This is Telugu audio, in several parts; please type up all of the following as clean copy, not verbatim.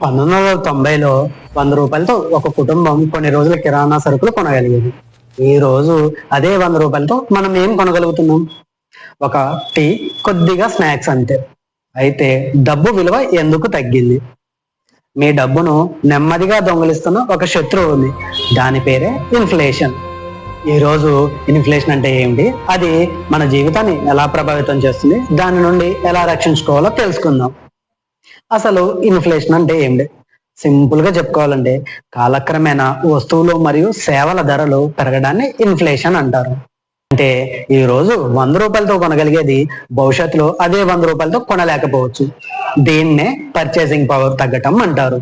1990లో రూ. 100తో ఒక కుటుంబం కొన్ని రోజుల కిరాణా సరుకులు కొనగలిగేది. ఈ రోజు అదే రూ. 100తో మనం ఏం కొనగలుగుతున్నాం? ఒక టీ, కొద్దిగా స్నాక్స్ అంతే. అయితే డబ్బు విలువ ఎందుకు తగ్గింది? మీ డబ్బును నెమ్మదిగా దొంగిలిస్తున్న ఒక శత్రువు ఉంది. దాని పేరే ఇన్ఫ్లేషన్. ఈరోజు ఇన్ఫ్లేషన్ అంటే ఏమిటి, అది మన జీవితాన్ని ఎలా ప్రభావితం చేస్తుంది, దాని నుండి ఎలా రక్షించుకోవాలో తెలుసుకుందాం. అసలు ఇన్ఫ్లేషన్ అంటే ఏమిటి? సింపుల్ గా చెప్పుకోవాలంటే కాలక్రమేణా వస్తువులు మరియు సేవల ధరలు పెరగడాన్ని ఇన్ఫ్లేషన్ అంటారు. అంటే ఈ రోజు రూ. 100తో కొనగలిగేది భవిష్యత్తులో అదే రూ. 100తో కొనలేకపోవచ్చు. దీన్నే పర్చేసింగ్ పవర్ తగ్గటం అంటారు.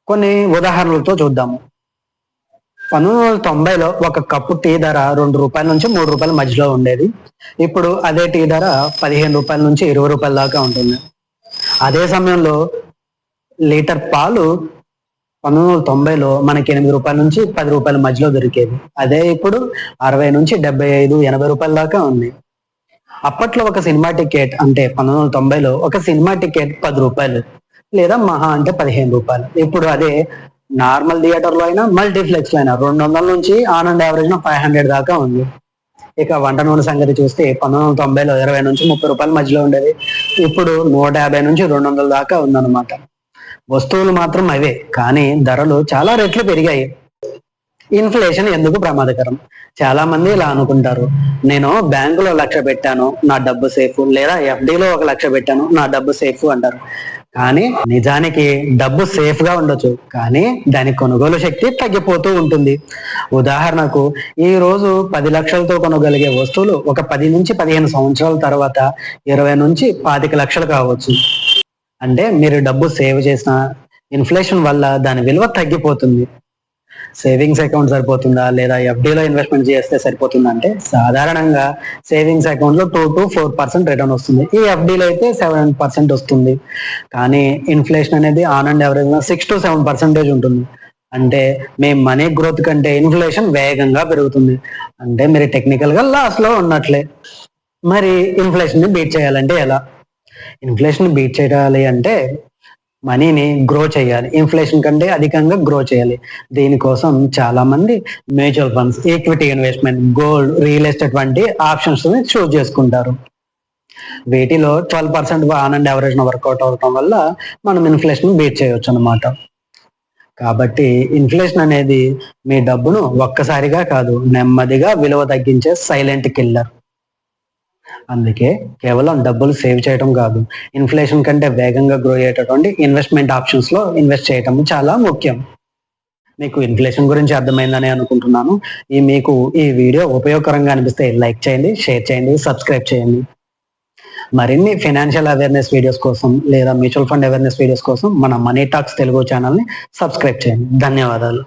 కొన్ని ఉదాహరణలతో చూద్దాము. 1990లో ఒక కప్పు టీ ధర రూ. 2 నుంచి రూ. 3 మధ్యలో ఉండేది. ఇప్పుడు అదే టీ ధర రూ. 15 నుంచి రూ. 20 దాకా ఉంటుంది. అదే సమయంలో లీటర్ పాలు 1990లో మనకి రూ. 8 నుంచి రూ. 10 మధ్యలో దొరికేది. అదే ఇప్పుడు 60 నుంచి 75, 80 రూపాయల దాకా ఉంది. అప్పట్లో ఒక సినిమా టికెట్ అంటే 1990లో ఒక సినిమా టికెట్ రూ. 10 లేదా మహా అంటే రూ. 15. ఇప్పుడు అదే నార్మల్ థియేటర్ లో అయినా మల్టీప్లెక్స్ లో అయినా 200 నుంచి ఆన్ అండ్ యావరేజ్ 500 దాకా ఉంది. ఇక వంట నూనె సంగతి చూస్తే 1990లో 20 నుంచి రూ. 30 మధ్యలో ఉండేది. ఇప్పుడు 150 నుంచి 200 దాకా ఉందన్నమాట. వస్తువులు మాత్రం అవే, కానీ ధరలు చాలా రెట్లు పెరిగాయి. ఇన్ఫ్లేషన్ ఎందుకు ప్రమాదకరం? చాలా మంది ఇలా అనుకుంటారు, నేను బ్యాంకులో 1,00,000 పెట్టాను నా డబ్బు సేఫ్, లేదా ఎఫ్డిలో 1,00,000 పెట్టాను నా డబ్బు సేఫ్ అంటారు. కానీ నిజానికి డబ్బు సేఫ్ గా ఉండొచ్చు, కానీ దాని కొనుగోలు శక్తి తగ్గిపోతూ ఉంటుంది. ఉదాహరణకు ఈ రోజు 10 లక్షలతో కొనగలిగే వస్తువులు ఒక 10 నుంచి 15 సంవత్సరాల తర్వాత 20 నుంచి 25 లక్షలు కావచ్చు. అంటే మీరు డబ్బు సేవ్ చేసిన ఇన్ఫ్లేషన్ వల్ల దాని విలువ తగ్గిపోతుంది. సేవింగ్స్ అకౌంట్ సరిపోతుందా లేదా ఎఫ్డిలో ఇన్వెస్ట్మెంట్ చేస్తే సరిపోతుందా అంటే సాధారణంగా సేవింగ్స్ అకౌంట్ లో 2 to 4% రిటర్న్ వస్తుంది. ఈ ఎఫ్డిలో అయితే 7% వస్తుంది. కానీ ఇన్ఫ్లేషన్ అనేది ఆన్ అండ్ యావరేజ్ 6 to 7% ఉంటుంది. అంటే మీ మనీ గ్రోత్ కంటే ఇన్ఫ్లేషన్ వేగంగా పెరుగుతుంది. అంటే మీరు టెక్నికల్ గా లాస్ లో ఉన్నట్లే. మరి ఇన్ఫ్లేషన్ ని బీట్ చేయాలంటే ఎలా? ఇన్ఫ్లేషన్ బీట్ చేయాలి అంటే మనీని గ్రో చేయాలి. ఇన్ఫ్లేషన్ కంటే అధికంగా గ్రో చేయాలి. దీనికోసం చాలా మంది mutual funds, equity investment, gold, real estate వంటి ఆప్షన్స్ ని చూస్ చేసుకుంటారు. వీటిలో 12% ఆన్ అండ్ యావరేజ్ వర్కౌట్ అవడం వల్ల మనం ఇన్ఫ్లేషన్ బీట్ చేయొచ్చు అనమాట. కాబట్టి ఇన్ఫ్లేషన్ అనేది మీ డబ్బును ఒక్కసారిగా కాదు, నెమ్మదిగా విలువ తగ్గించే సైలెంట్ కిల్లర్. అందుకే కేవలం డబ్బులు సేవ్ చేయడం కాదు, ఇన్ఫ్లేషన్ కంటే వేగంగా గ్రో అయ్యేటటువంటి ఇన్వెస్ట్మెంట్ ఆప్షన్స్ లో ఇన్వెస్ట్ చేయడం చాలా ముఖ్యం. మీకు ఇన్ఫ్లేషన్ గురించి అర్థమైందని అనుకుంటున్నాను. మీకు ఈ వీడియో ఉపయోగకరంగా అనిపిస్తే లైక్ చేయండి, షేర్ చేయండి, సబ్స్క్రైబ్ చేయండి. మరిన్ని ఫైనాన్షియల్ అవేర్నెస్ వీడియోస్ కోసం లేదా మ్యూచువల్ ఫండ్ అవేర్నెస్ వీడియోస్ కోసం మన మనీ టాక్స్ తెలుగు ఛానల్ని సబ్స్క్రైబ్ చేయండి. ధన్యవాదాలు.